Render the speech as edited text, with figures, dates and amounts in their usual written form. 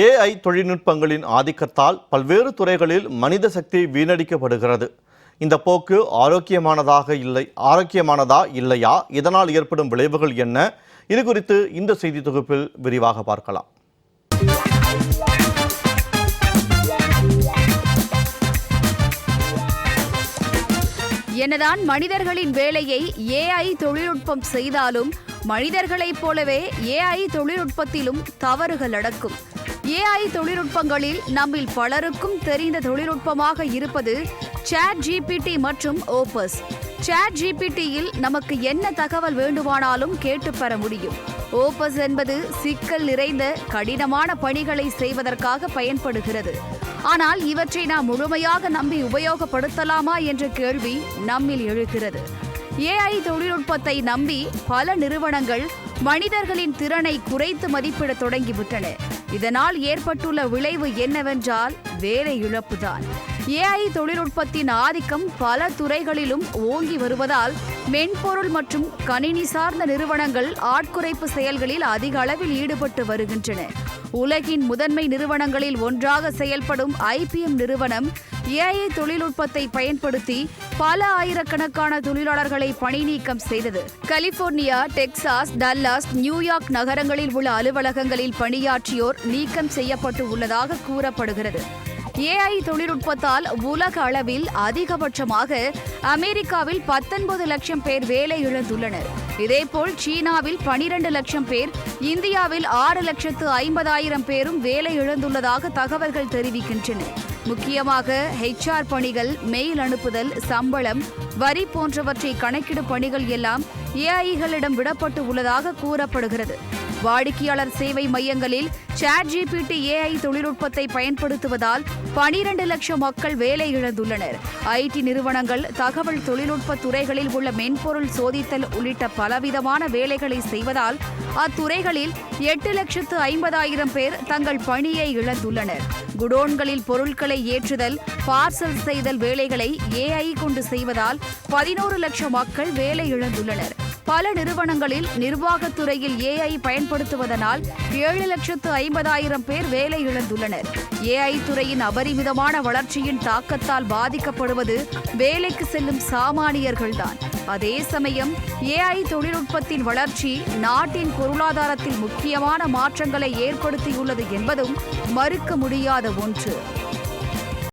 AI தொழில்நுட்பங்களின் ஆதிக்கத்தால் பல்வேறு துறைகளில் மனித சக்தி வீணடிக்கப்படுகிறது. இந்த போக்கு ஆரோக்கியமானதா இல்லையா? இதனால் ஏற்படும் விளைவுகள் என்ன? இது குறித்து இந்த செய்தி தொகுப்பில் விரிவாக பார்க்கலாம். என்னதான் மனிதர்களின் வேலையை ஏஐ தொழில்நுட்பம் செய்தாலும் மனிதர்களைப் போலவே ஏஐ தொழில்நுட்பத்திலும் தவறுகள் நடக்கும். ஏஐ தொழில்நுட்பங்களில் நம்மில் பலருக்கும் தெரிந்த தொழில்நுட்பமாக இருப்பது ChatGPT மற்றும் ஓபஸ். ChatGPTயில் நமக்கு என்ன தகவல் வேண்டுமானாலும் கேட்டு பெற முடியும். ஓபஸ் என்பது சிக்கல் நிறைந்த கடினமான பணிகளை செய்வதற்காக பயன்படுகிறது. ஆனால் இவற்றை நாம் முழுமையாக நம்பி உபயோகப்படுத்தலாமா என்ற கேள்வி நம்மில் எழுகிறது. ஏஐ தொழில்நுட்பத்தை நம்பி பல நிறுவனங்கள் மனிதர்களின் திறனை குறைத்து மதிப்பிட தொடங்கிவிட்டன. இதனால் ஏற்பட்டுள்ள விளைவு என்னவென்றால் வேலை இழப்புதான். ஏஐ தொழில்நுட்பத்தின் ஆதிக்கம் பல துறைகளிலும் ஓங்கி வருவதால் மென்பொருள் மற்றும் கணினி சார்ந்த நிறுவனங்கள் ஆட்குறைப்பு செயல்களில் அதிக அளவில் ஈடுபட்டு வருகின்றன. உலகின் முதன்மை நிறுவனங்களில் ஒன்றாக செயல்படும் IBM நிறுவனம் ஏஐ தொழில்நுட்பத்தை பயன்படுத்தி பல ஆயிரக்கணக்கான தொழிலாளர்களை பணி நீக்கம் செய்தது. கலிபோர்னியா, டெக்சாஸ், டல்லாஸ், நியூயார்க் நகரங்களில் உள்ள அலுவலகங்களில் பணியாற்றியோர் நீக்கம் செய்யப்பட்டு உள்ளதாக கூறப்படுகிறது. ஏஐ தொழில்நுட்பத்தால் உலக அளவில் அதிகபட்சமாக அமெரிக்காவில் 19 லட்சம் பேர் வேலை இழந்துள்ளனர். இதேபோல் சீனாவில் 12 லட்சம் பேர், இந்தியாவில் 6,50,000 பேரும் வேலை இழந்துள்ளதாக தகவல்கள் தெரிவிக்கின்றன. முக்கியமாக HR பணிகள், மெயில் அனுப்புதல், சம்பளம், வரி போன்றவற்றை கணக்கிடும் பணிகள் எல்லாம் ஏஐகளிடம் விடப்பட்டு உள்ளதாக கூறப்படுகிறது. வாடிக்கையாளர் சேவை மையங்களில் ChatGPT ஏஐ தொழில்நுட்பத்தை பயன்படுத்துவதால் 12 லட்சம் மக்கள் வேலை இழந்துள்ளனர். IT நிறுவனங்கள் தகவல் தொழில்நுட்ப துறைகளில் உள்ள மென்பொருள் சோதித்தல் உள்ளிட்ட பலவிதமான வேலைகளை செய்வதால் அத்துறைகளில் 8,50,000 பேர் தங்கள் பணியை இழந்துள்ளனர். குடோன்களில் பொருட்களை ஏற்றுதல், பார்சல் செய்தல் வேலைகளை ஏஐ கொண்டு செய்வதால் 11 லட்சம் மக்கள் வேலை இழந்துள்ளனர். பல நிறுவனங்களில் நிர்வாகத்துறையில் ஏஐ பயன்படுத்துவதனால் 7,50,000 பேர் வேலை இழந்துள்ளனர். ஏஐ துறையின் அபரிமிதமான வளர்ச்சியின் தாக்கத்தால் பாதிக்கப்படுவது வேலைக்கு செல்லும் சாமானியர்கள்தான். அதே சமயம் ஏஐ தொழில்நுட்பத்தின் வளர்ச்சி நாட்டின் பொருளாதாரத்தில் முக்கியமான மாற்றங்களை ஏற்படுத்தியுள்ளது என்பதும் மறுக்க முடியாத ஒன்று.